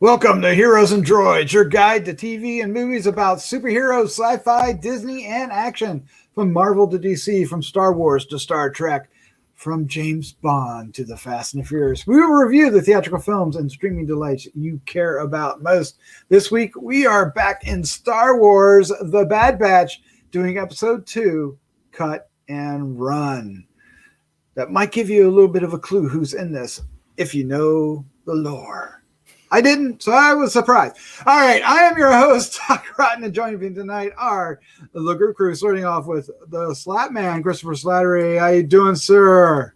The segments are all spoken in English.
Welcome to Heroes and Droids, your guide to TV and movies about superheroes, sci-fi, Disney, and action. From Marvel to DC, from Star Wars to Star Trek, from James Bond to the Fast and the Furious. We will review the theatrical films and streaming delights you care about most. This week, we are back in Star Wars, The Bad Batch, doing episode 2, Cut and Run. That might give you a little bit of a clue who's in this, if you know the lore. I didn't, so I was surprised. All right, I am your host, Doc Rotten, and joining me tonight are the group crew, starting off with the Slattman, Christopher Slattery. How you doing, sir?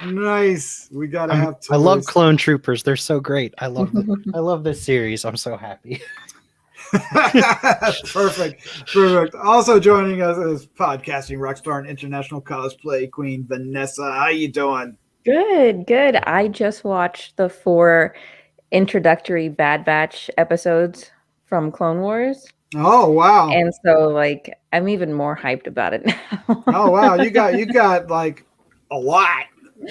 Nice. We gotta have toys. I love clone troopers. They're so great. I love this series. I'm so happy. Perfect. Also joining us is podcasting Rockstar and international cosplay queen Vanessa. How you doing? Good. I just watched the 4 introductory Bad Batch episodes from Clone Wars. Oh wow! And so, I'm even more hyped about it now. Oh wow! You got like a lot.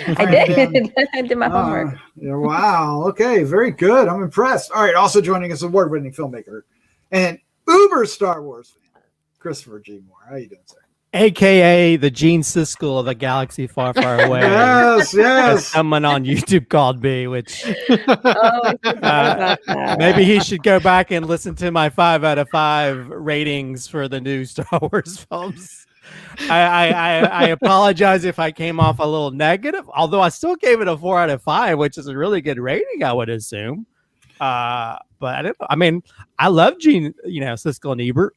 I did. I did my homework. Yeah, wow. Okay. Very good. I'm impressed. All right. Also joining us, award-winning filmmaker and uber Star Wars fan, Christopher G. Moore. How you doing, sir? AKA the Gene Siskel of a galaxy far, far away. yes. As someone on YouTube called me, which maybe he should go back and listen to my 5 out of 5 ratings for the new Star Wars films. I apologize if I came off a little negative, although I still gave it a 4 out of 5, which is a really good rating, I would assume. But I don't know. I mean, I love Gene, Siskel and Ebert.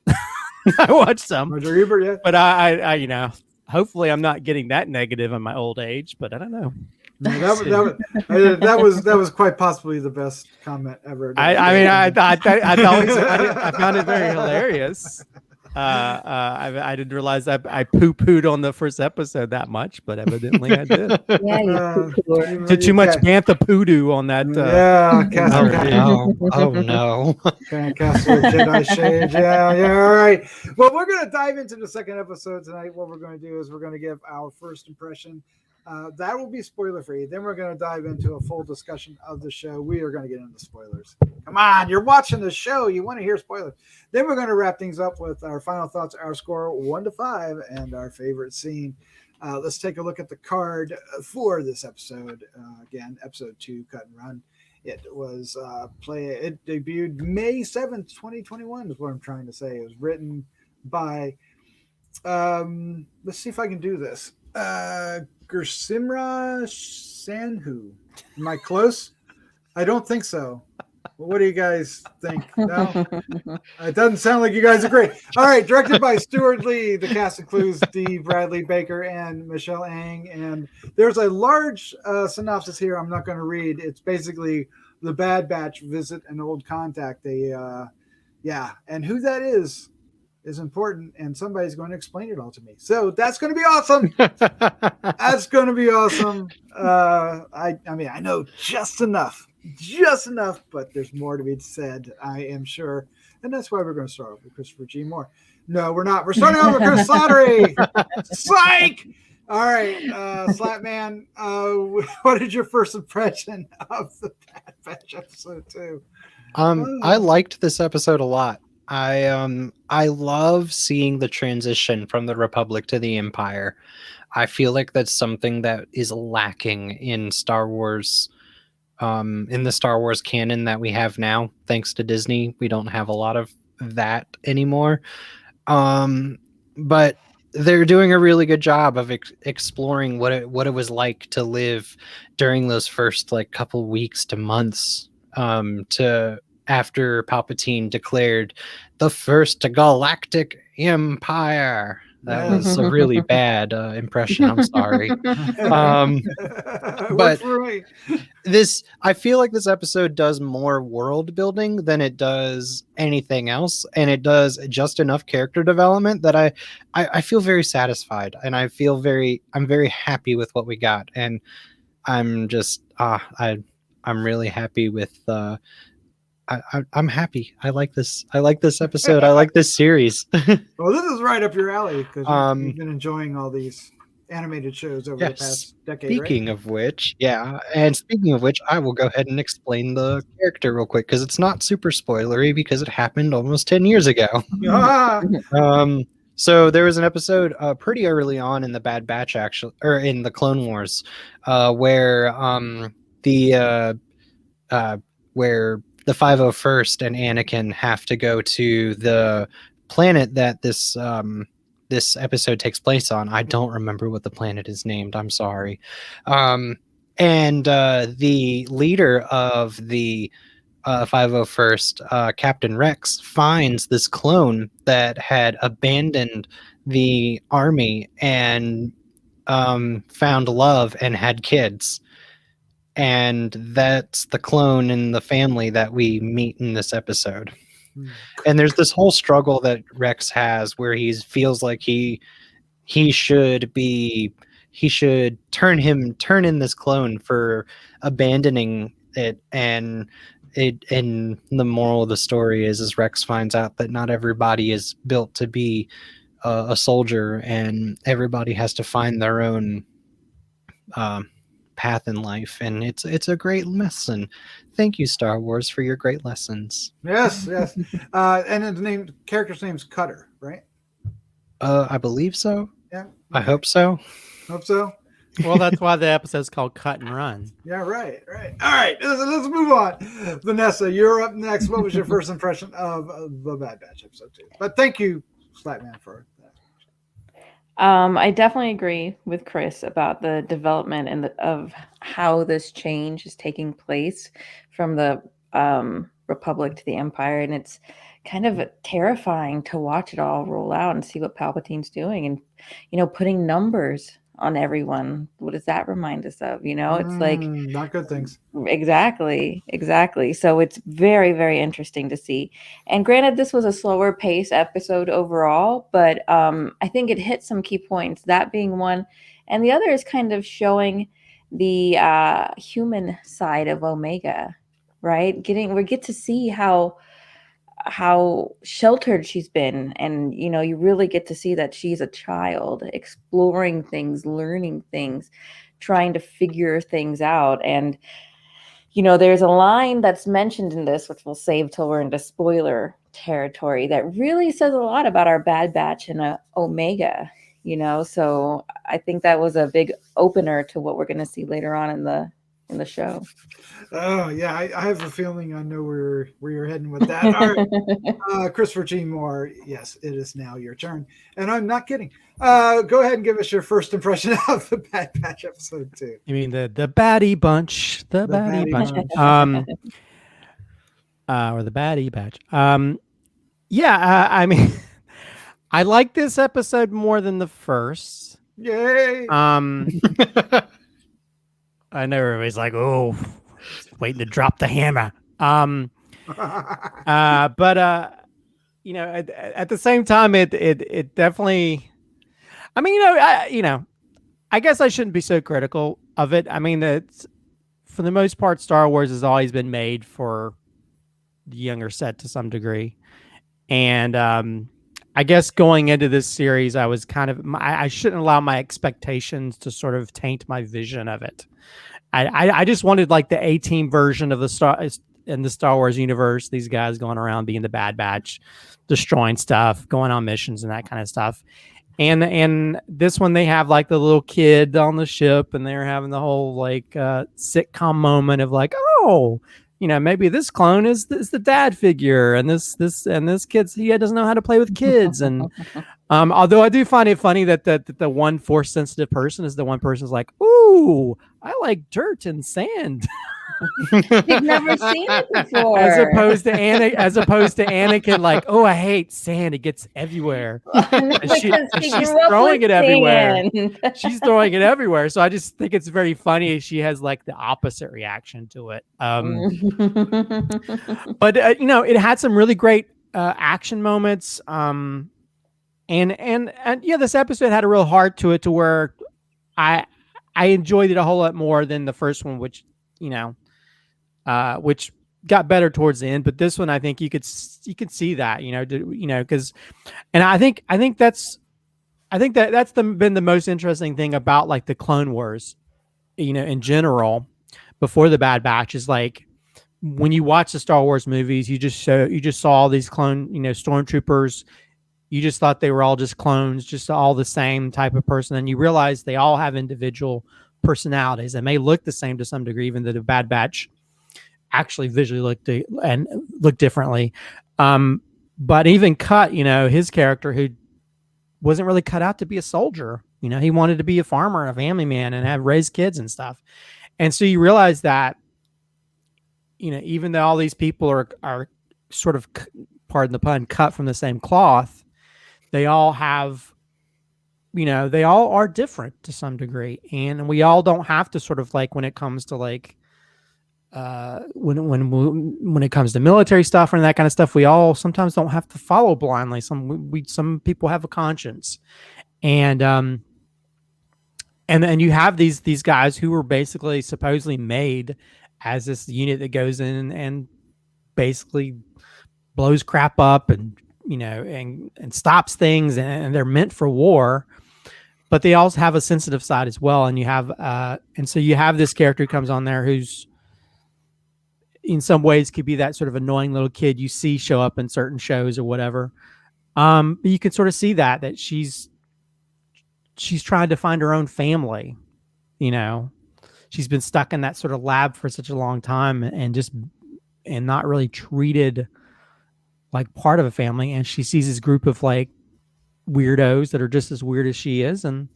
I watched some, Roger Ebert, yeah. But I hopefully I'm not getting that negative in my old age. But I don't know. That was quite possibly the best comment ever. I found it very hilarious. I didn't realize I poo-pooed on the first episode that much, but evidently I did. Yeah, did too much bantha poodoo on that. Oh no! Castle Jedi shade. Yeah. All right. Well, we're going to dive into the second episode tonight. What we're going to do is we're going to give our first impression. That will be spoiler free. Then we're going to dive into a full discussion of the show. We are going to get into spoilers. Come on, you're watching the show. You want to hear spoilers. Then we're going to wrap things up with our final thoughts, our score 1 to 5, and our favorite scene. Let's take a look at the card for this episode. Again, episode 2, Cut and Run. It was it debuted May 7th, 2021 is what I'm trying to say. It was written by, let's see if I can do this. Gersimra Sanhu. Am I close? I don't think so. Well, what do you guys think? No? It doesn't sound like you guys agree. All right, directed by Stuart Lee. The cast includes D. Bradley Baker and Michelle Ang. And there's a large synopsis here I'm not going to read. It's basically the Bad Batch visit an old contact. And who that is important, and somebody's going to explain it all to me. So that's going to be awesome. That's going to be awesome. I know just enough, but there's more to be said, I am sure. And that's why we're going to start off with Christopher G. Moore. No, we're not. We're starting off with Chris Slattery. Psych! All right, Slattman, what is your first impression of the Bad Batch episode 2? I liked this episode a lot. I love seeing the transition from the Republic to the Empire. I feel like that's something that is lacking in Star Wars, in the Star Wars canon that we have now. Thanks to Disney, we don't have a lot of that anymore. But they're doing a really good job of exploring what it was like to live during those first couple weeks to months after Palpatine declared the first galactic empire. That was a really bad impression. I'm sorry. But I feel like this episode does more world building than it does anything else. And it does just enough character development that I feel very satisfied. And I'm very happy with what we got. And I'm just, I'm really happy with, I'm happy. I like this. I like this episode. I like this series. Well, this is right up your alley because you've been enjoying all these animated shows over the Yes. past decade, right? Speaking of which, I will go ahead and explain the character real quick because it's not super spoilery because it happened almost 10 years ago. Ah! So there was an episode pretty early on in the Bad Batch, actually, or in the Clone Wars, where the 501st and Anakin have to go to the planet that this episode takes place on. I don't remember what the planet is named. I'm sorry. And the leader of the 501st, Captain Rex, finds this clone that had abandoned the army and found love and had kids. And that's the clone in the family that we meet in this episode. And there's this whole struggle that Rex has where he feels like he should turn in this clone for abandoning it, and the moral of the story is Rex finds out that not everybody is built to be a soldier, and everybody has to find their own path in life, and it's a great lesson. Thank you, Star Wars, for your great lessons. Yes. And the character's name's Cutter, right? I believe so. Yeah. I hope so. Hope so. Well, that's why the episode's called Cut and Run. Yeah, right. All right, let's move on. Vanessa, you're up next. What was your first impression of the Bad Batch episode 2? But thank you, Slattman, for that. I definitely agree with Chris about the development and of how this change is taking place from the Republic to the Empire, and it's kind of terrifying to watch it all roll out and see what Palpatine's doing, and putting numbers on everyone. What does that remind us of? It's like not good things. Exactly. So it's very, very interesting to see. And granted, this was a slower pace episode overall, but I think it hit some key points, that being one. And the other is kind of showing the human side of Omega, right? We get to see how sheltered she's been, and you really get to see that she's a child exploring things, learning things, trying to figure things out. And there's a line that's mentioned in this, which we'll save till we're into spoiler territory, that really says a lot about our Bad Batch and Omega. So I think that was a big opener to what we're going to see later on in the show. Oh yeah, I have a feeling I know where you're heading with that. All right, Christopher G. Moore. Yes, it is now your turn, and I'm not kidding. Go ahead and give us your first impression of the Bad Batch episode 2. You mean the baddie bunch, the baddie bunch, or the baddie batch? Yeah, I mean, I like this episode more than the first. Yay! I know everybody's like, oh, waiting to drop the hammer. But at the same time, it definitely. I mean, I guess I shouldn't be so critical of it. I mean, it's for the most part, Star Wars has always been made for the younger set to some degree, and I guess going into this series, I was I shouldn't allow my expectations to sort of taint my vision of it. I just wanted like the A-Team version of the Star Wars universe. These guys going around being the Bad Batch, destroying stuff, going on missions and that kind of stuff. And this one, they have like the little kid on the ship, and they're having the whole like sitcom moment of like, oh, maybe this clone is the dad figure, and this kid, he doesn't know how to play with kids. And although I do find it funny that the one force sensitive person is the one person's like, ooh, I like dirt and sand. You've never seen it before. As opposed to Anakin, like, oh, I hate sand. It gets everywhere. She's throwing it everywhere. She's throwing it everywhere. So I just think it's very funny. She has like the opposite reaction to it. But it had some really great action moments. And yeah, this episode had a real heart to it, to where I enjoyed it a whole lot more than the first one, which which got better towards the end. But this one, I think you could see that, because, and I think that's I think that that's been the most interesting thing about like the Clone Wars, in general, before the Bad Batch, is like when you watch the Star Wars movies, you just saw all these clone, stormtroopers. You just thought they were all just clones, just all the same type of person, and you realize they all have individual personalities. They may look the same to some degree, even though the Bad Batch actually visually look differently. But even Cut, his character, who wasn't really cut out to be a soldier. He wanted to be a farmer, a family man, and have raised kids and stuff. And so you realize that, even though all these people are sort of, pardon the pun, cut from the same cloth, they all have, they all are different to some degree. And we all don't have to sort of like, when it comes to like, when it comes to military stuff and that kind of stuff, we all sometimes don't have to follow blindly. Some people have a conscience, and you have these guys who were basically supposedly made as this unit that goes in and basically blows crap up and and stops things, and they're meant for war, but they also have a sensitive side as well. And you have and so you have this character who comes on there who's in some ways could be that sort of annoying little kid you see show up in certain shows or whatever. But you can sort of see that she's trying to find her own family. She's been stuck in that sort of lab for such a long time and not really treated like part of a family. And she sees this group of like weirdos that are just as weird as she is, and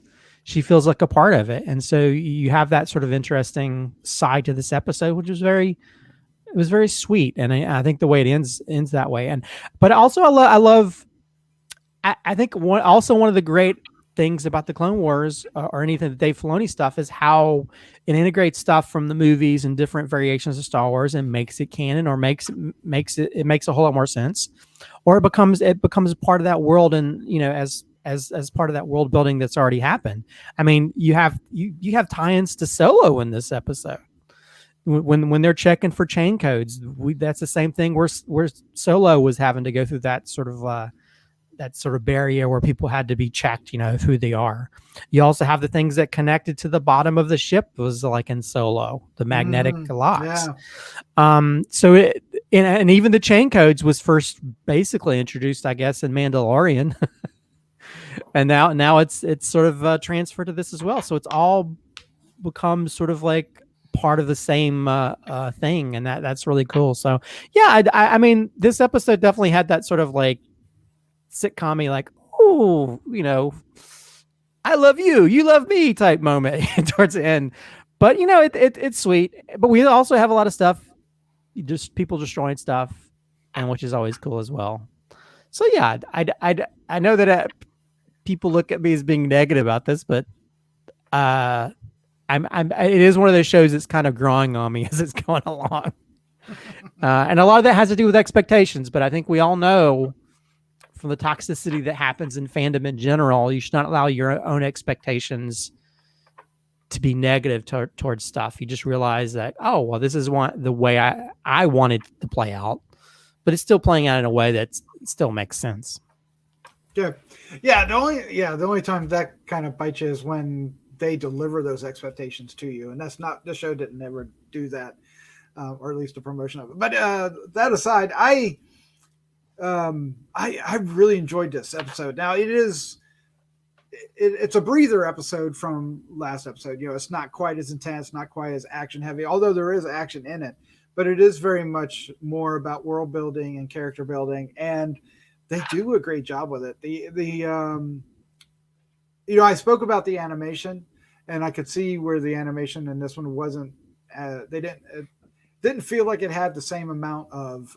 she feels like a part of it. And so you have that sort of interesting side to this episode, which was very sweet. And I think the way it ends that way. But also I think one of the great things about the Clone Wars or anything that Dave Filoni stuff is how it integrates stuff from the movies and different variations of Star Wars and makes it canon, or makes a whole lot more sense, or it becomes part of that world. And as part of that world building that's already happened. I mean, you have tie-ins to Solo in this episode. When they're checking for chain codes, that's the same thing where Solo was having to go through that sort of barrier where people had to be checked, who they are. You also have the things that connected to the bottom of the ship, was like in Solo, the magnetic locks. Yeah. And even the chain codes was first basically introduced, I guess, in Mandalorian, and now it's sort of transferred to this as well. So it's all become sort of like part of the same thing, and that's really cool. So yeah, I mean, this episode definitely had that sort of like sitcom-y, like, oh, I love you, you love me type moment towards the end. But it's sweet. But we also have a lot of stuff, just people destroying stuff, and which is always cool as well. So yeah, I know that people look at me as being negative about this, but it is one of those shows that's kind of growing on me as it's going along. And a lot of that has to do with expectations, but I think we all know from the toxicity that happens in fandom in general, you should not allow your own expectations to be negative towards stuff. You just realize that, oh, well, this is the way I wanted to play out, but it's still playing out in a way that still makes sense. Yeah. The only time that kind of bites you is when they deliver those expectations to you, and that's not, the show didn't ever do that, or at least a promotion of it. But that aside, I really enjoyed this episode. Now it's a breather episode from last episode. It's not quite as intense, not quite as action heavy, although there is action in it, but it is very much more about world building and character building, and they do a great job with it. I spoke about the animation, and I could see where the animation in this one wasn't. Didn't feel like it had the same amount of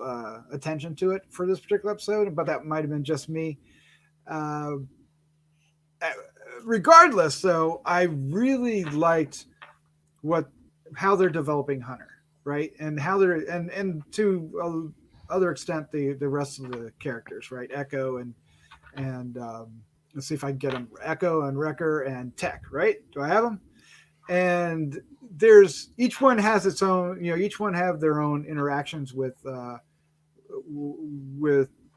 attention to it for this particular episode, but that might have been just me. Regardless, though, I really liked how they're developing Hunter, right, and how they're and to other extent the rest of the characters, right, Echo and let's see if I can get them, Echo and Wrecker and Tech, right? Do I have them? And each one has its own, each one have their own interactions with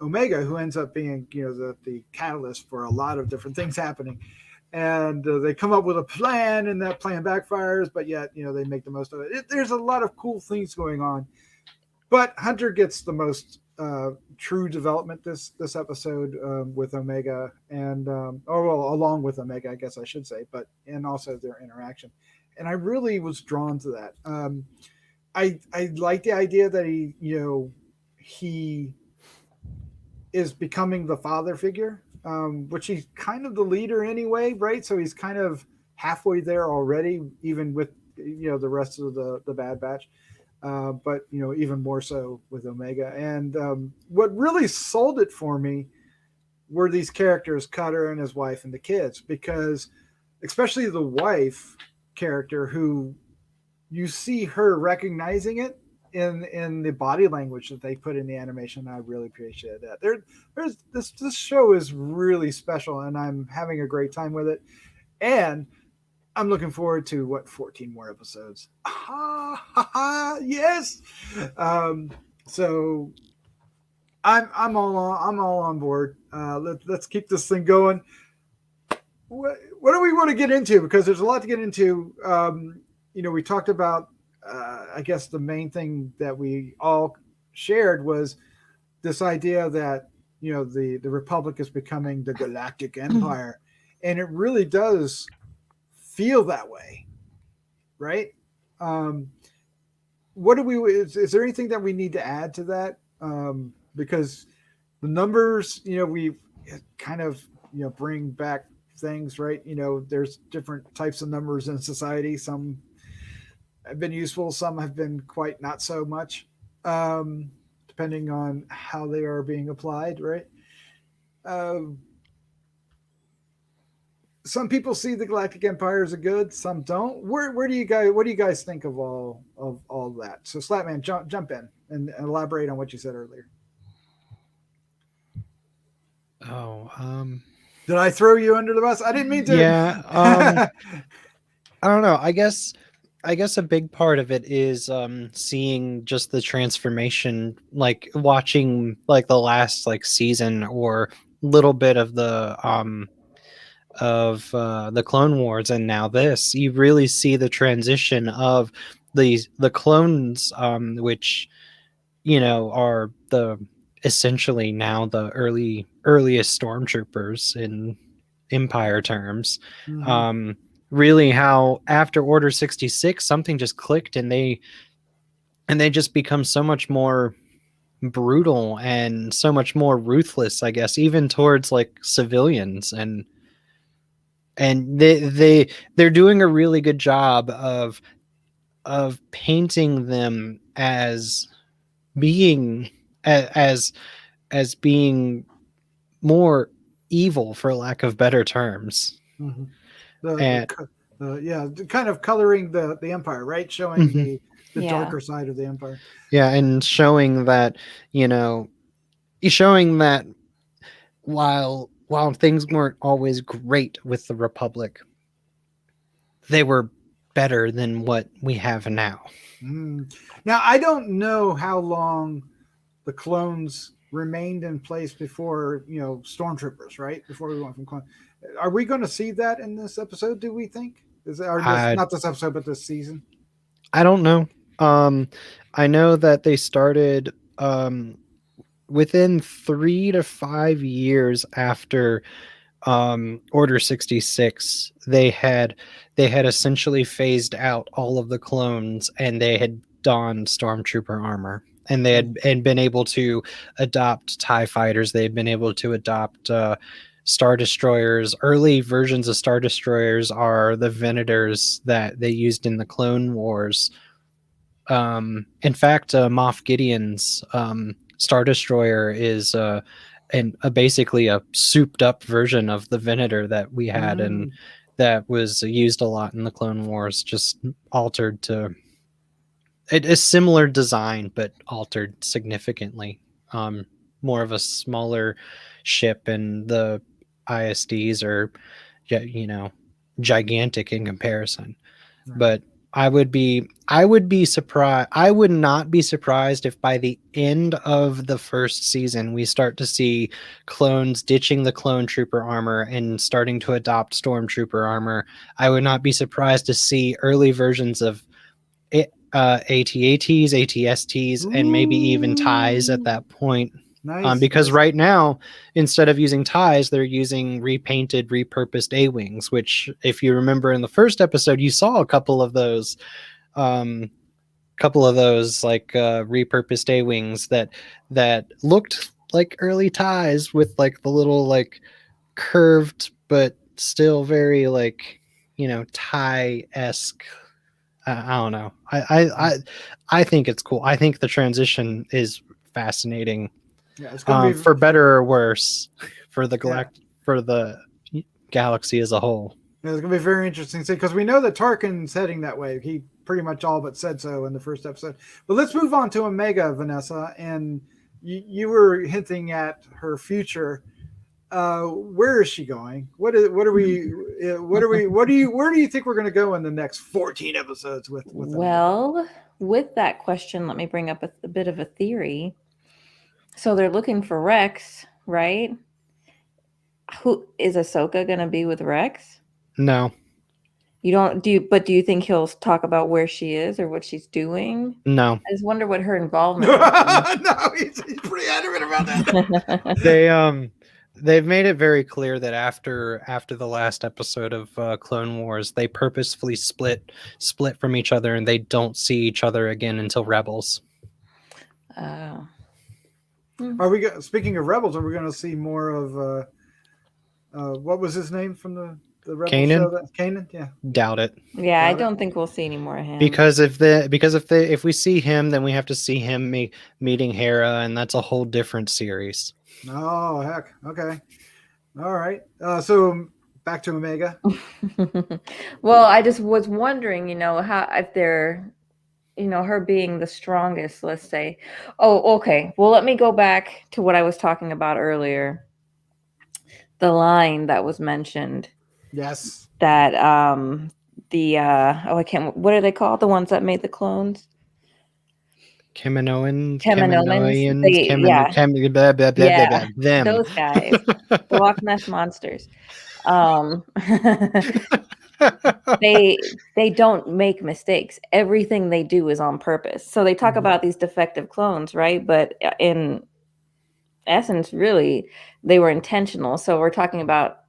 Omega, who ends up being, the catalyst for a lot of different things happening. And they come up with a plan, and that plan backfires, but yet, they make the most of it. There's a lot of cool things going on. But Hunter gets the most true development this episode with Omega, and along with Omega, I guess I should say, and also their interaction. And I really was drawn to that. I like the idea that he is becoming the father figure, which he's kind of the leader anyway, right? So he's kind of halfway there already, even with the rest of the Bad Batch. But even more so with Omega. And what really sold it for me were these characters, Cutter and his wife and the kids, because especially the wife character, who you see her recognizing it in the body language that they put in the animation. I really appreciate that. There's this show is really special, and I'm having a great time with it. And I'm looking forward to 14 more episodes. Yes. So I'm all on board. Let's keep this thing going. What do we want to get into? Because there's a lot to get into. We talked about. I guess the main thing that we all shared was this idea that the Republic is becoming the Galactic Empire, and it really does feel that way, right? What do we? Is there anything that we need to add to that? Because the numbers, we kind of bring back things, right? There's different types of numbers in society. Some have been useful, some have been quite not so much, depending on how they are being applied, right? Some people see the Galactic Empire as a good, some don't. What do you guys think of all that? So Slattman, jump in and elaborate on what you said earlier. Did I throw you under the bus? I didn't mean to. Yeah. I don't know. I guess a big part of it is seeing just the transformation, like watching like the last season or little bit of the Clone Wars, and now this. You really see the transition of the clones, which are essentially now the earliest stormtroopers in Empire terms. Mm-hmm. Really, how after Order 66 something just clicked, and they just become so much more brutal and so much more ruthless, I guess, even towards civilians, and they're doing a really good job of painting them as being as being more evil, for lack of better terms. Mm-hmm. Kind of coloring the Empire, right? Showing the darker side of the Empire. Yeah, and showing that while things weren't always great with the Republic, they were better than what we have now. Now, I don't know how long the clones remained in place before stormtroopers, right? Before we went from clone. Are we going to see that in this episode? Do we think? Not this episode, but this season? I don't know. I know that they started within 3 to 5 years after Order 66. They had essentially phased out all of the clones, and they had donned stormtrooper armor, and they had been able to adopt TIE fighters. They had been able to adopt Star Destroyers. Early versions of Star Destroyers are the Venators that they used in the Clone Wars. In fact, Moff Gideon's Star Destroyer is basically a souped up version of the Venator that we had, and that was used a lot in the Clone Wars, just altered to a similar design, but altered significantly. More of a smaller ship, and the ISDs are, gigantic in comparison. Right. But I would be surprised. I would not be surprised if by the end of the first season we start to see clones ditching the clone trooper armor and starting to adopt stormtrooper armor. I would not be surprised to see early versions of AT-ATs, ATSTs, and maybe even ties at that point. Nice. Because nice. right now, instead of using ties, they're using repainted, repurposed A-wings, which, if you remember in the first episode, you saw a couple of those like repurposed A-wings that looked like early ties with like the little like curved but still very like, tie-esque. I don't know. I think it's cool. I think the transition is fascinating. Yeah, it's gonna be For better or worse, for the galaxy as a whole. Yeah, it's gonna be very interesting to see, because we know that Tarkin's heading that way. He pretty much all but said so in the first episode. But let's move on to Omega, Vanessa. And you were hinting at her future. Where is she going? Where do you think we're going to go in the next 14 episodes with Omega? Well, with that question, let me bring up a bit of a theory. So they're looking for Rex, right? Who is Ahsoka going to be with Rex? No. Do you think he'll talk about where she is or what she's doing? No. I just wonder what her involvement is. No, he's pretty adamant about that. They've made it very clear that after the last episode of Clone Wars, they purposefully split from each other, and they don't see each other again until Rebels. Speaking of Rebels, are we going to see more of what was his name from the Rebels Kanan? show? Kanan, yeah. Doubt it. Yeah, I don't think we'll see any more of him. Because if we see him, then we have to see him meeting Hera, and that's a whole different series. Oh heck! Okay, all right. So back to Omega. Well, I just was wondering, how if they're, her being the strongest, let's say. Oh, okay. Well, let me go back to what I was talking about earlier. The line that was mentioned. Yes. That I can't. What are they called? The ones that made the clones? Kaminoans. Them. Those guys, the Loch Ness monsters. They don't make mistakes. Everything they do is on purpose. So they talk about these defective clones, right? But in essence, really, they were intentional. So we're talking about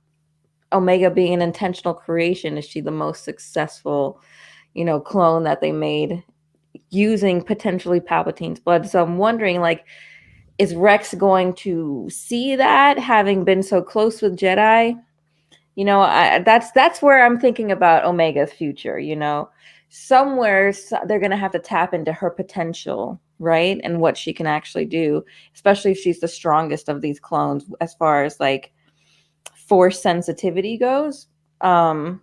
Omega being an intentional creation. Is she the most successful, clone that they made using potentially Palpatine's blood? So I'm wondering, like, is Rex going to see that, having been so close with Jedi? That's where I'm thinking about Omega's future. Somewhere they're going to have to tap into her potential, right? And what she can actually do, especially if she's the strongest of these clones as far as like force sensitivity goes. So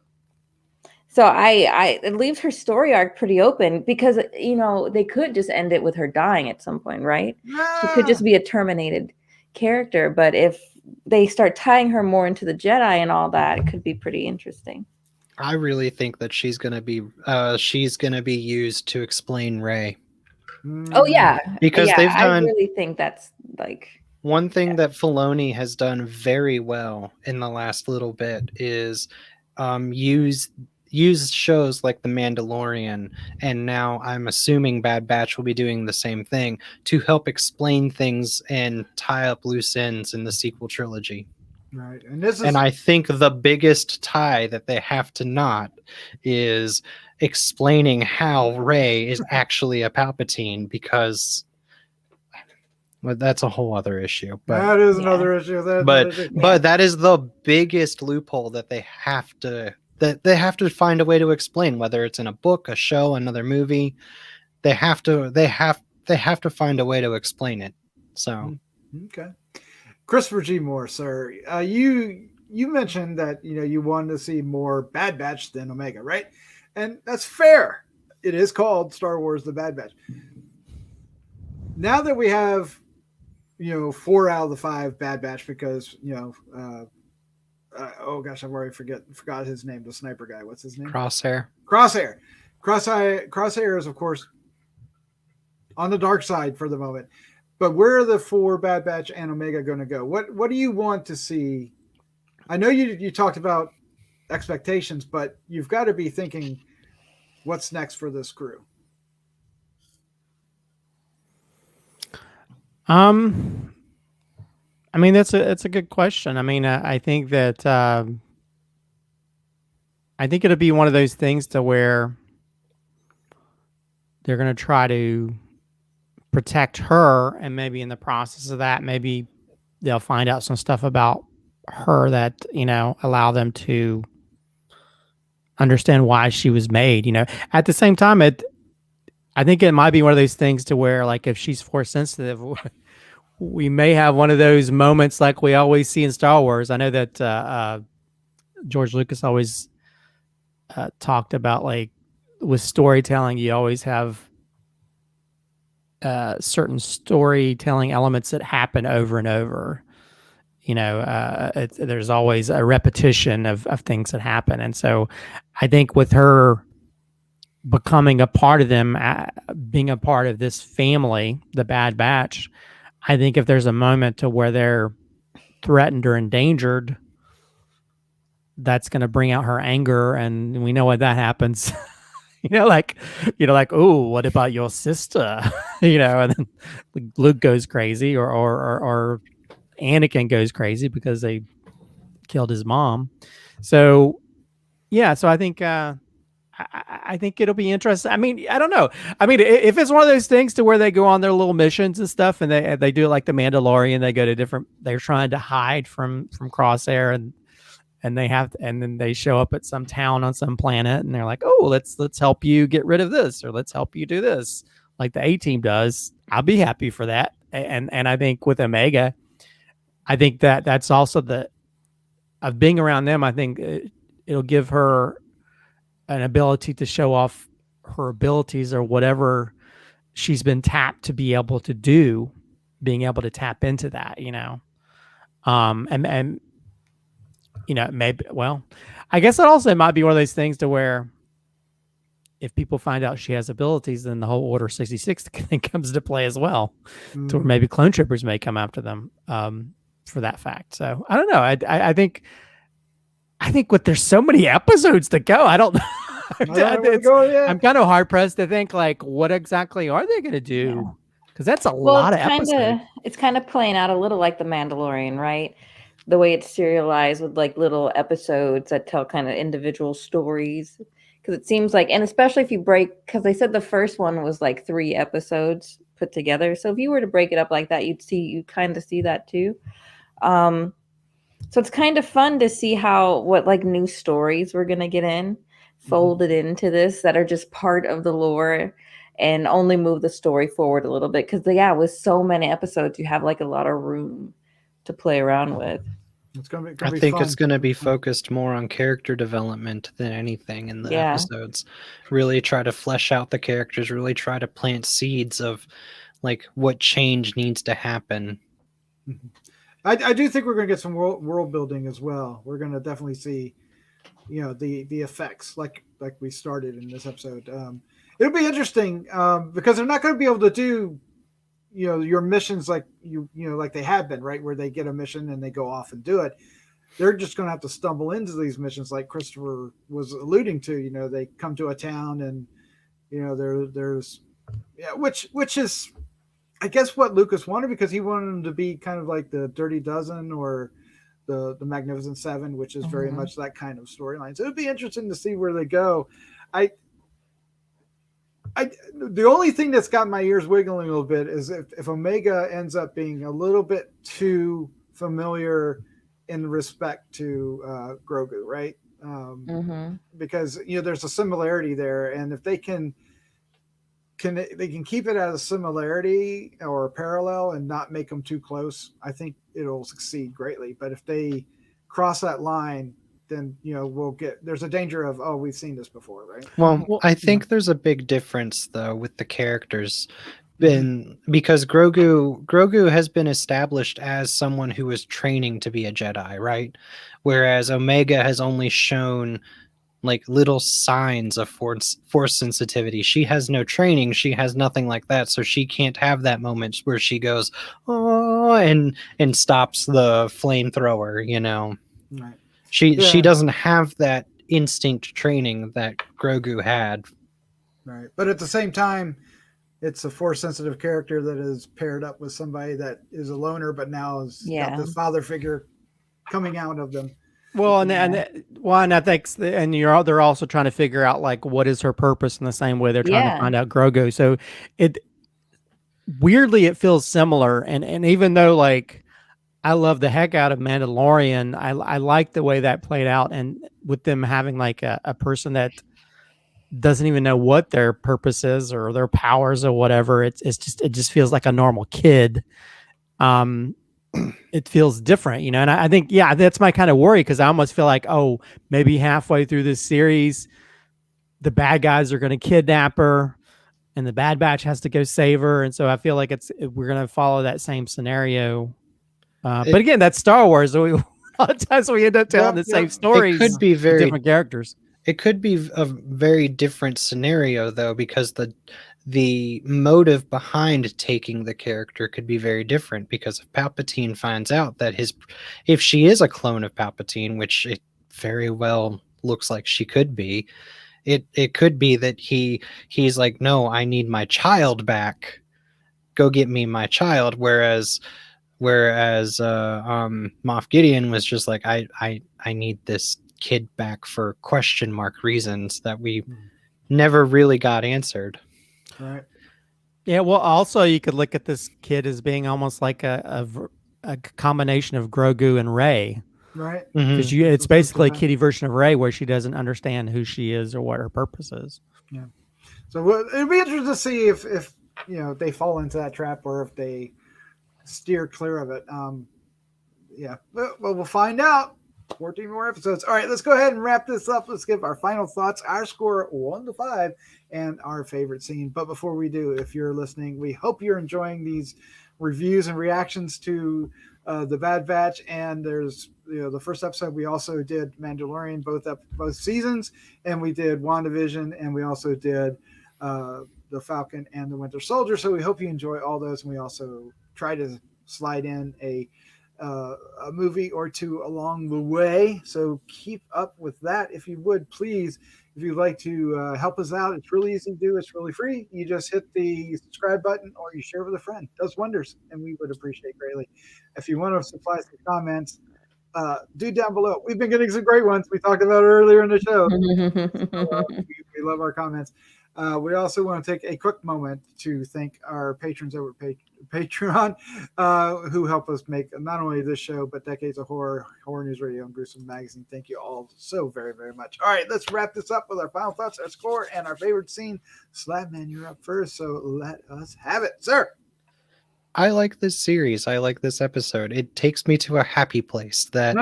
it leaves her story arc pretty open, because they could just end it with her dying at some point, right? She could just be a terminated character. But if they start tying her more into the Jedi and all that, it could be pretty interesting. I really think that she's gonna be used to explain Rey. Oh yeah, because they've done. I really think that's like one thing that Filoni has done very well in the last little bit is use shows like The Mandalorian, and now I'm assuming Bad Batch will be doing the same thing to help explain things and tie up loose ends in the sequel trilogy. Right. And I think the biggest tie that they have to knot is explaining how Rey is actually a Palpatine, because that's a whole other issue. But that is another issue. But that is the biggest loophole that they have to find a way to explain, whether it's in a book, a show, another movie. They have to find a way to explain it. So okay. Christopher G. Moore, sir, you mentioned that you wanted to see more Bad Batch than Omega, right? And that's fair. It is called Star Wars: The Bad Batch. Now that we have 4 out of the 5 Bad Batch, because oh gosh, I've already forgot his name. The sniper guy, what's his name? Crosshair. Crosshair is, of course, on the dark side for the moment. But where are the 4 Bad Batch and Omega going to go? What do you want to see? I know you talked about expectations, but you've got to be thinking, what's next for this crew? I mean, that's a good question. I mean, I think that I think it'll be one of those things to where they're going to try to protect her, and maybe in the process of that, maybe they'll find out some stuff about her that, you know, allow them to understand why she was made. You know, at the same time, I think it might be one of those things to where, like, if she's force sensitive, we may have one of those moments like we always see in Star Wars. I know that George Lucas always talked about, like, with storytelling, you always have certain storytelling elements that happen over and over. You know, there's always a repetition of things that happen. And so I think with her becoming a part of them, being a part of this family, the Bad Batch, I think if there's a moment to where they're threatened or endangered, that's going to bring out her anger. And we know when that happens. like, oh, what about your sister? And then Luke goes crazy, or Anakin goes crazy because they killed his mom. So, yeah. So I think I think it'll be interesting. I mean, I don't know. I mean, if it's one of those things to where they go on their little missions and stuff, and they do it like the Mandalorian, they go to different. They're trying to hide from Crosshair, and then they show up at some town on some planet, and they're like, oh, let's help you get rid of this, or let's help you do this, like the A-Team does. I'll be happy for that. And I think with Omega, I think that's also of being around them. I think it'll give her an ability to show off her abilities, or whatever she's been tapped to be able to do, being able to tap into that, and maybe, well, I guess it also might be one of those things to where if people find out she has abilities, then the whole Order 66 thing comes into play as well. Mm-hmm. To where maybe clone troopers may come after them for that fact. So I don't know. I think with there's so many episodes to go, I don't know. I'm kind of hard pressed to think, like, what exactly are they going to do? Because that's a lot of episodes. It's kind of playing out a little like The Mandalorian, right? The way it's serialized with like little episodes that tell kind of individual stories. Because it seems like, and especially if you because they said the first one was like 3 episodes put together. So if you were to break it up like that, you'd kind of see that too. So it's kind of fun to see what like new stories we're going to get folded into this that are just part of the lore and only move the story forward a little bit. Because with so many episodes, you have like a lot of room to play around with. I think it's going to be focused more on character development than anything in the episodes. Really try to flesh out the characters, really try to plant seeds of like what change needs to happen. I do think we're going to get some world building as well. We're going to definitely see, the effects like we started in this episode. It'll be interesting because they're not going to be able to do your missions like like they have been, right, where they get a mission and they go off and do it. They're just going to have to stumble into these missions like Christopher was alluding to. They come to a town and there's which is I guess what Lucas wanted, because he wanted them to be kind of like the Dirty Dozen or the Magnificent Seven, which is very much that kind of storyline. So it'd be interesting to see where they go. The only thing that's got my ears wiggling a little bit is if Omega ends up being a little bit too familiar in respect to Grogu, right? Because there's a similarity there, and if they can keep it at a similarity or a parallel and not make them too close, I think it'll succeed greatly. But if they cross that line, then there's a danger of, we've seen this before, right? Well, I think there's a big difference though with the characters, because Grogu has been established as someone who is training to be a Jedi, right? Whereas Omega has only shown like little signs of force sensitivity. She has no training, she has nothing like that, so she can't have that moment where she goes, oh, and stops the flamethrower, you know. Right. She doesn't have that instinct training that Grogu had. Right. But at the same time, it's a force sensitive character that is paired up with somebody that is a loner, but now has got this father figure coming out of them. Well, and I think, and they're also trying to figure out like what is her purpose in the same way they're trying to find out Grogu. So it weirdly it feels similar, and even though like I love the heck out of Mandalorian, I like the way that played out, and with them having like a person that doesn't even know what their purpose is or their powers or whatever. It just feels like a normal kid. It feels different, you know, and I think, that's my kind of worry, because I almost feel like, oh, maybe halfway through this series, the bad guys are going to kidnap her and the Bad Batch has to go save her. And so I feel like we're going to follow that same scenario. But again, that's Star Wars. So a lot of times we end up telling the same stories. It could be very different characters. It could be a very different scenario, though, because the motive behind taking the character could be very different. Because if Palpatine finds out that if she is a clone of Palpatine, which it very well looks like she could be, it could be that he's like, no, I need my child back. Go get me my child. Whereas Moff Gideon was just like, I need this kid back for question mark reasons that we never really got answered. Right. Yeah. Well, also you could look at this kid as being almost like a combination of Grogu and Rey. Right. Because it's basically a kiddie version of Rey, where she doesn't understand who she is or what her purpose is. Yeah. So it'd be interesting to see if they fall into that trap or if they steer clear of it. Well, we'll find out. 14 more episodes. All right, let's go ahead and wrap this up. Let's give our final thoughts, our score 1 to 5, and our favorite scene. But before we do, if you're listening, we hope you're enjoying these reviews and reactions to the Bad Batch. And there's the first episode we also did Mandalorian, both seasons, and we did WandaVision, and we also did the Falcon and the Winter Soldier. So we hope you enjoy all those, and we also try to slide in a movie or two along the way. So keep up with that if you would, please. If you'd like to help us out, it's really easy to do. It's really free. You just hit the subscribe button or you share with a friend. It does wonders, and we would appreciate greatly. If you want to supply some comments, do down below. We've been getting some great ones we talked about earlier in the show. We love our comments. We also want to take a quick moment to thank our patrons over at Patreon, who help us make not only this show, but Decades of Horror News Radio, and Gruesome Magazine. Thank you all so very, very much. All right, let's wrap this up with our final thoughts, our score, and our favorite scene. Slattman, you're up first, so let us have it, sir. I like this series. I like this episode. It takes me to a happy place that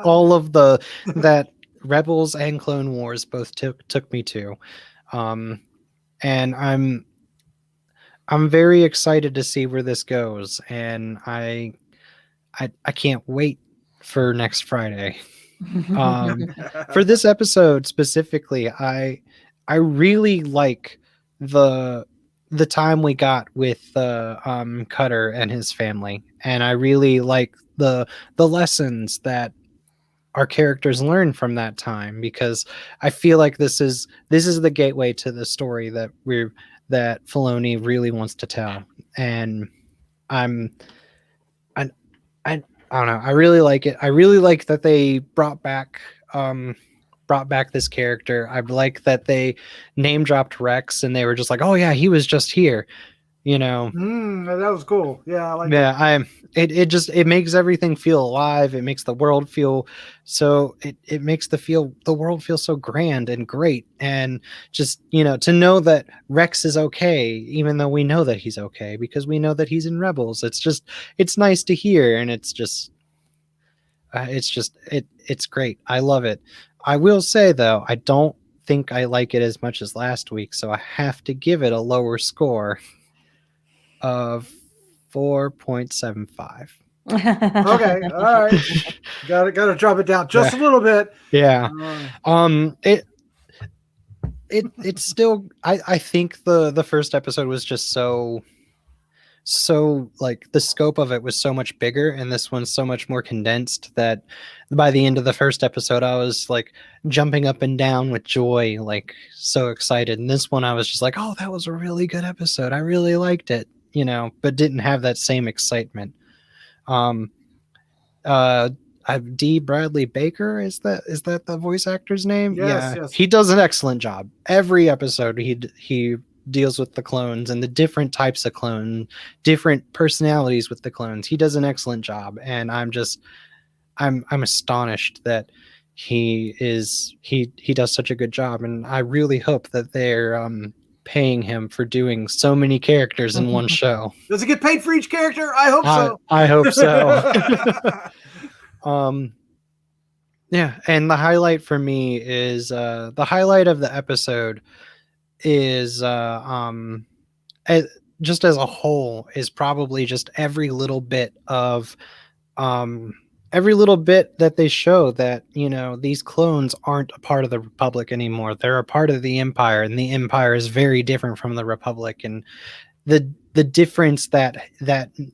all of that Rebels and Clone Wars both took me to. And I'm very excited to see where this goes, and I can't wait for next Friday. For this episode specifically, I really like the time we got with Cutter and his family, and I really like the lessons that our characters learn from that time, because I feel like this is the gateway to the story that Filoni really wants to tell. And I don't know. I really like it. I really like that they brought back this character. I like that they name dropped Rex, and they were just like, "Oh yeah, he was just here." That was cool. Yeah, I like that. It makes everything feel alive. It makes the world feel so. It makes the world feel so grand and great. And just to know that Rex is okay, even though we know that he's okay because we know that he's in Rebels. It's nice to hear, and it's great. I love it. I will say though, I don't think I like it as much as last week, so I have to give it a lower score of 4.75. Okay, all right. Got to drop it down just a little bit. Yeah. it's still I think the first episode was just so like the scope of it was so much bigger, and this one's so much more condensed that by the end of the first episode I was like jumping up and down with joy, like so excited. And this one I was just like, oh, that was a really good episode, I really liked it, you know, but didn't have that same excitement. D. Bradley Baker, is that the voice actor's name? Yes, Yeah, yes. he does an excellent job. Every episode he deals with the clones and the different types of clone, different personalities with the clones. He does an excellent job, and I'm astonished that he does such a good job, and I really hope that they're paying him for doing so many characters in one show. Does he get paid for each character? I hope so. I hope so. Yeah, and the highlight for me is the highlight of the episode is just as a whole is probably just every little bit that they show that, you know, these clones aren't a part of the Republic anymore. They're a part of the Empire, and the Empire is very different from the Republic, and the difference that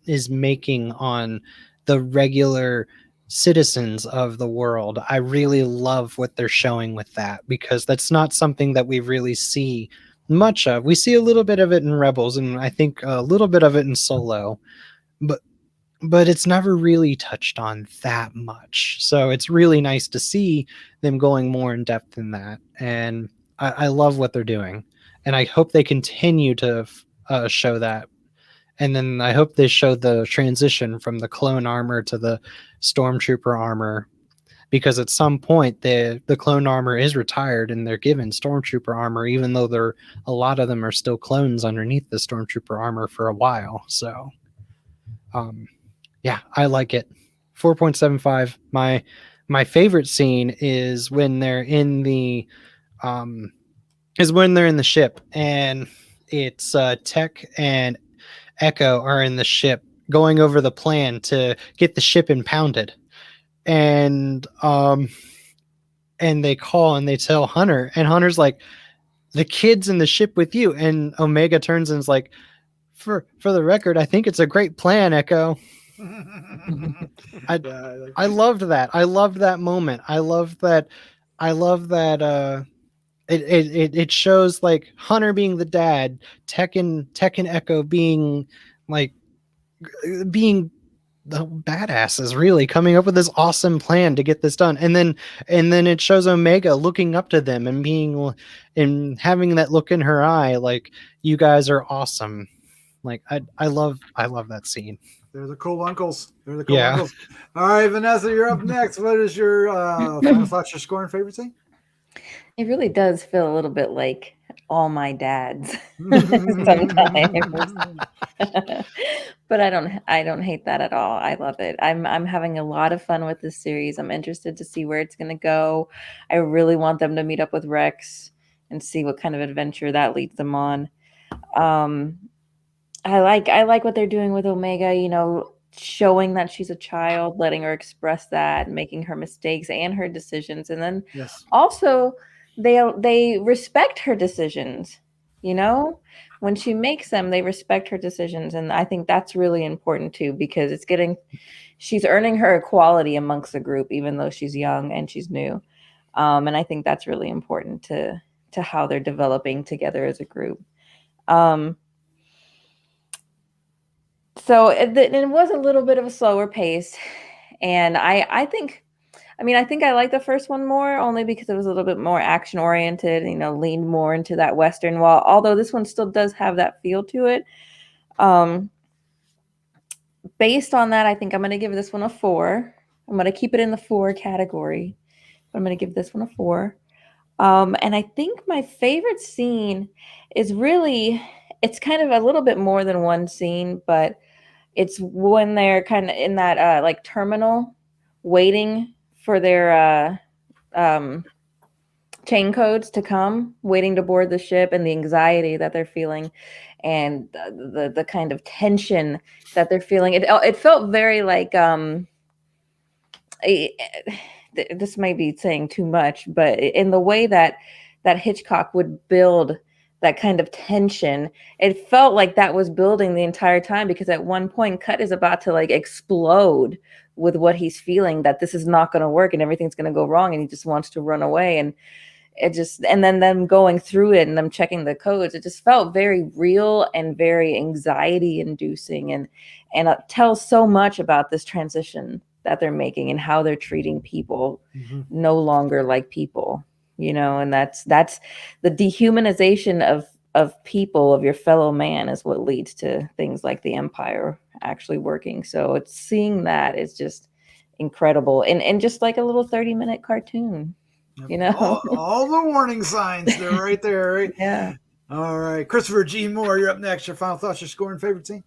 is making on the regular citizens of the world. I really love what they're showing with that, because that's not something that we really see much of. We see a little bit of it in Rebels, and I think a little bit of it in Solo, but it's never really touched on that much. So it's really nice to see them going more in depth in that, and I love what they're doing, and I hope they continue to show that. And then I hope they show the transition from the clone armor to the stormtrooper armor, because at some point the clone armor is retired and they're given stormtrooper armor, even though a lot of them are still clones underneath the stormtrooper armor for a while. So yeah, I like it. 4.75. My favorite scene is when they're in the ship, and it's Tech and Echo are in the ship going over the plan to get the ship impounded, and they call and they tell Hunter, and Hunter's like, the kid's in the ship with you, and Omega turns and is like, for the record, I think it's a great plan, Echo. I loved that. I loved that moment. I love that it shows like Hunter being the dad, Tech and Echo being the badasses, really coming up with this awesome plan to get this done. And then it shows Omega looking up to them and having that look in her eye, like, you guys are awesome. Like, I love that scene. They're the cool uncles. Uncles. All right, Vanessa, you're up next. What is your final thoughts, your score and favorite scene? It really does feel a little bit like all my dads sometimes. But I don't hate that at all. I love it. I'm having a lot of fun with this series. I'm interested to see where it's going to go. I really want them to meet up with Rex and see what kind of adventure that leads them on. I like what they're doing with Omega, you know, showing that she's a child, letting her express that, making her mistakes and her decisions. And then also they respect her decisions, you know, when she makes them, they respect her decisions. And I think that's really important too, because she's earning her equality amongst the group, even though she's young and she's new. And I think that's really important to how they're developing together as a group. So it was a little bit of a slower pace, and I think I like the first one more, only because it was a little bit more action oriented, you know, leaned more into that Western, although this one still does have that feel to it. Based on that, I think I'm going to give this one a 4. I'm going to keep it in the 4 category, but I'm going to give this one a 4. And I think my favorite scene is really, it's kind of a little bit more than one scene, but it's when they're kind of in that like terminal waiting for their chain codes to come, waiting to board the ship, and the anxiety that they're feeling, and the kind of tension that they're feeling. It felt very like this may be saying too much, but in the way that that Hitchcock would build that kind of tension. It felt like that was building the entire time, because at one point Cut is about to like explode with what he's feeling, that this is not going to work and everything's going to go wrong, and he just wants to run away. And it just, and then them going through it and them checking the codes, it just felt very real and very anxiety inducing, and it tells so much about this transition that they're making and how they're treating people no longer like people, you know. And that's the dehumanization of people, of your fellow man, is what leads to things like the Empire actually working. So it's seeing that is just incredible, and just like a little 30-minute cartoon. You know, all the warning signs, they're right there, right? Yeah. All right, Christopher G. Moore, you're up next. Your final thoughts, your score and favorite scene.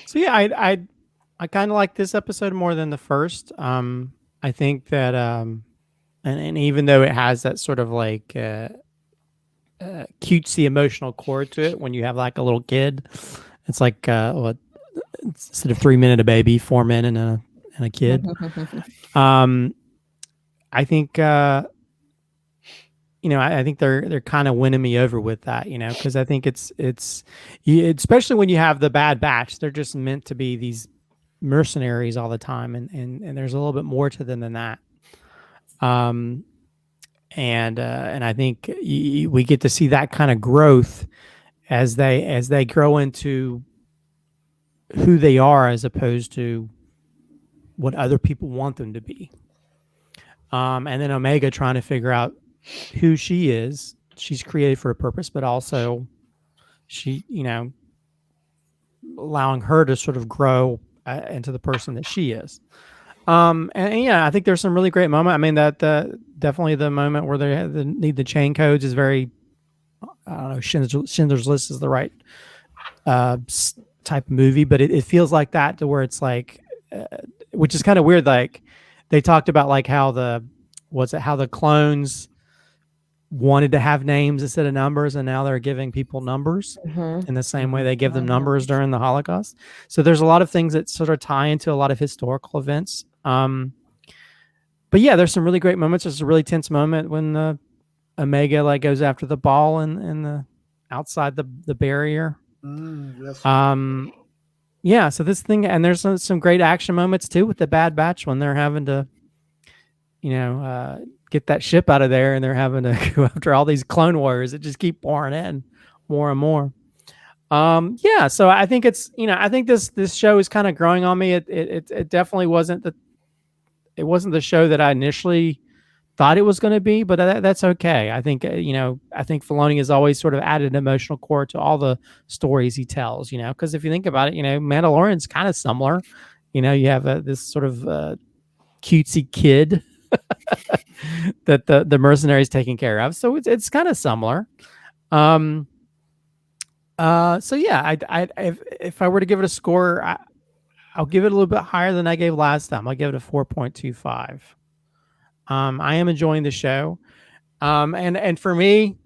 So yeah, I kind of like this episode more than the first. I think that and even though it has that sort of like cutesy emotional core to it, when you have like a little kid, it's like instead of 3 men a baby, 4 men and a kid. I think I think they're kind of winning me over with that, you know, because I think it's especially when you have the Bad Batch, they're just meant to be these mercenaries all the time, and there's a little bit more to them than that. And I think we get to see that kind of growth as they grow into who they are, as opposed to what other people want them to be. And then Omega trying to figure out who she is. She's created for a purpose, but also she, you know, allowing her to sort of grow into the person that she is. And yeah, I think there's some really great moments. I mean, that definitely the moment where they need the chain codes is very, I don't know, Schindler's List is the right type of movie, but it feels like that, to where it's like, which is kind of weird. Like, they talked about like how the clones wanted to have names instead of numbers, and now they're giving people numbers in the same way they give them numbers during the Holocaust. So there's a lot of things that sort of tie into a lot of historical events. But yeah, there's some really great moments. There's a really tense moment when Omega like goes after the ball in the outside the barrier. Yes. Yeah, so this thing, and there's some great action moments too with the Bad Batch when they're having to, you know, get that ship out of there, and they're having to go after all these clone warriors that just keep pouring in more and more. Yeah, so I think it's, you know, I think this show is kind of growing on me. It definitely wasn't the show that I initially thought it was going to be, but that's okay. I think, you know, I think Filoni has always sort of added an emotional core to all the stories he tells, you know, because if you think about it, you know, Mandalorian's kind of similar. You know, you have this sort of cutesy kid that the mercenaries taking care of. So it's kind of similar. So yeah, if I were to give it a score, I'll give it a little bit higher than I gave last time. I'll give it a 4.25. I am enjoying the show. And for me,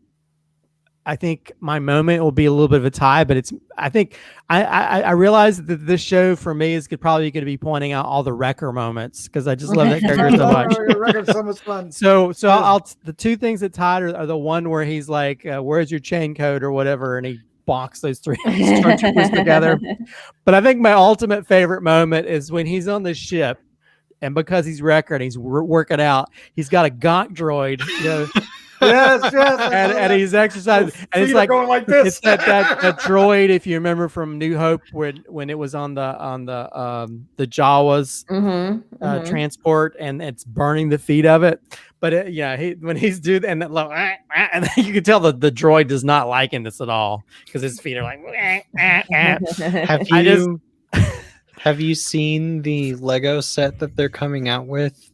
I think my moment will be a little bit of a tie, but I think I realize that this show for me is probably going to be pointing out all the Wrecker moments, because I just love that character so much. Wrecker's so much fun. So the two things that tied are the one where he's like, where's your chain code or whatever, and he bonks those 3 stormtroopers together. But I think my ultimate favorite moment is when he's on the ship, and because he's Wrecker and he's working out, he's got a gonk droid, you know. Yes. and he's exercising, and it's like going like this. It's that droid, if you remember from New Hope, when it was on the Jawas transport, and it's burning the feet of it. But when he's doing, and and you can tell the droid does not liking this at all, because his feet are like. Have you seen the Lego set that they're coming out with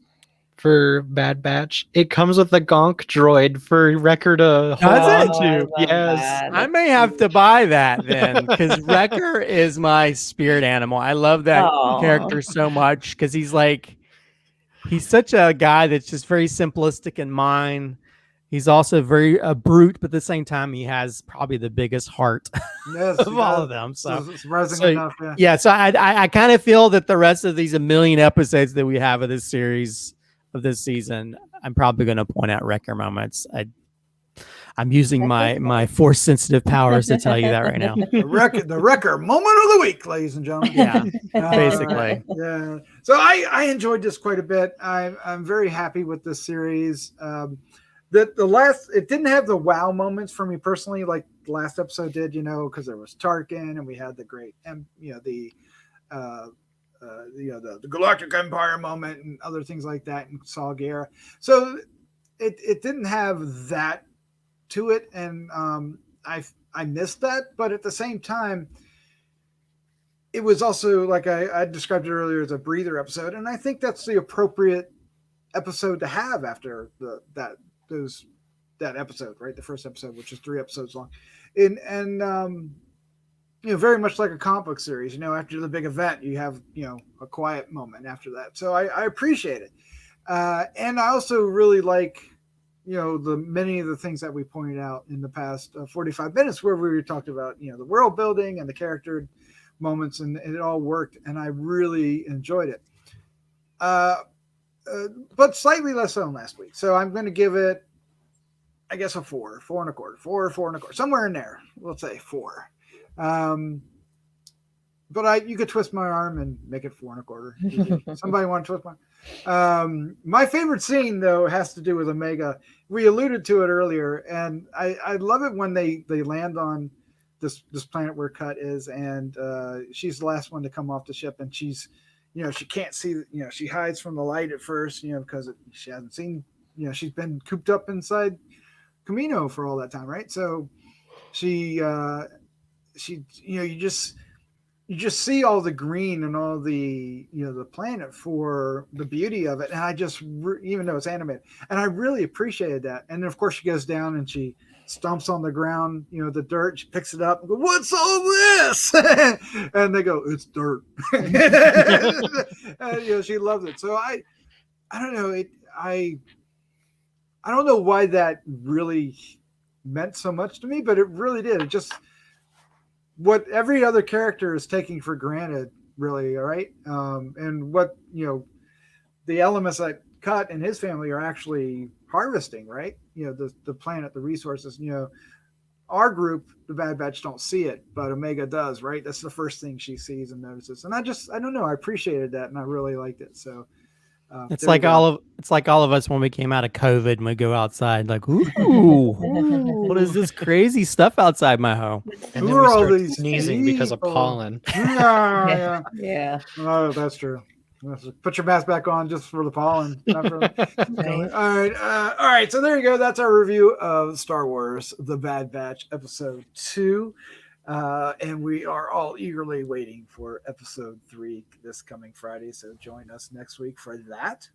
for Bad Batch? It comes with a gonk droid for Wrecker to hold on to. Yes. I may have to buy that then, because Wrecker is my spirit animal. I love that character so much, because he's such a guy that's just very simplistic in mind. He's also very brute, but at the same time, he has probably the biggest heart of all of them. So enough, yeah. So I kind of feel that the rest of these 1 million episodes that we have of this series, of this season, I'm probably going to point out wrecker moments. I'm using my force sensitive powers to tell you that right now. The wrecker moment of the week, ladies and gentlemen. Yeah, basically. Yeah. So I enjoyed this quite a bit. I'm very happy with this series. It didn't have the wow moments for me personally, like the last episode did, because there was Tarkin and we had the great, the Galactic Empire moment and other things like that in Saw Gerrera. So it didn't have that to it, and I missed that, but at the same time, it was also like I described it earlier as a breather episode, and I think that's the appropriate episode to have after that episode, right? The first episode, which is 3 episodes long, and very much like a comic book series. After the big event, you have a quiet moment after that. So I appreciate it, and I also really like the many of the things that we pointed out in the past 45 minutes, where we talked about the world building and the character moments, and it all worked, and I really enjoyed it. But slightly less so than last week. So I'm going to give it, I guess, a 4 and a quarter, 4 and a quarter, somewhere in there. Let's say 4. But you could twist my arm and make it 4 and a quarter. Somebody want to twist my? My favorite scene, though, has to do with Omega. We alluded to it earlier, and I love it when they land on this planet where Cut is, and she's the last one to come off the ship, and she's, she can't see, she hides from the light at first, because she hasn't seen, she's been cooped up inside Camino for all that time, right? So she you just see all the green and all the the planet for the beauty of it, and I just even though it's animated, and I really appreciated that. And then of course she goes down and she stomps on the ground, the dirt. She picks it up and goes, "What's all this?" And they go, "It's dirt." And, she loves it. So I don't know. I don't know why that really meant so much to me, but it really did. It just what every other character is taking for granted, really. All right. And what, the elements that Cut and his family are actually harvesting, right? The planet, the resources, our group, the Bad Batch, don't see it, but Omega does, right? That's the first thing she sees and notices. And I don't know. I appreciated that. And I really liked it. So it's like all of us when we came out of COVID and we go outside like, ooh, what is this crazy stuff outside my home? And then we start sneezing because of pollen. Yeah. Oh, that's true. Put your mask back on just for the pollen. Not for all right. So there you go. That's our review of Star Wars: The Bad Batch, Episode 2. And we are all eagerly waiting for Episode 3 this coming Friday. So join us next week for that.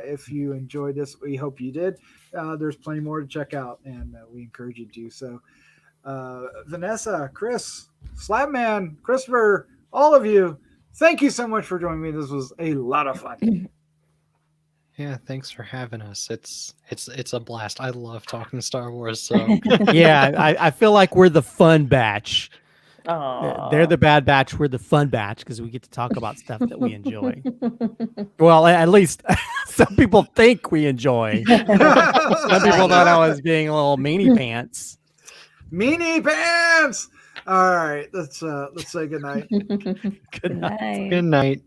If you enjoyed this, we hope you did. There's plenty more to check out, and we encourage you to do so. Vanessa, Chris, Slattman, Christopher, all of you, thank you so much for joining me. This was a lot of fun. Yeah, thanks for having us. It's a blast. I love talking Star Wars. So yeah, I feel like we're the fun batch. Aww. They're the Bad Batch. We're the fun batch because we get to talk about stuff that we enjoy. Well, at least some people think we enjoy. Some people thought I was being a little meanie pants. Meanie pants. All right, let's say good night. Good night. Good night.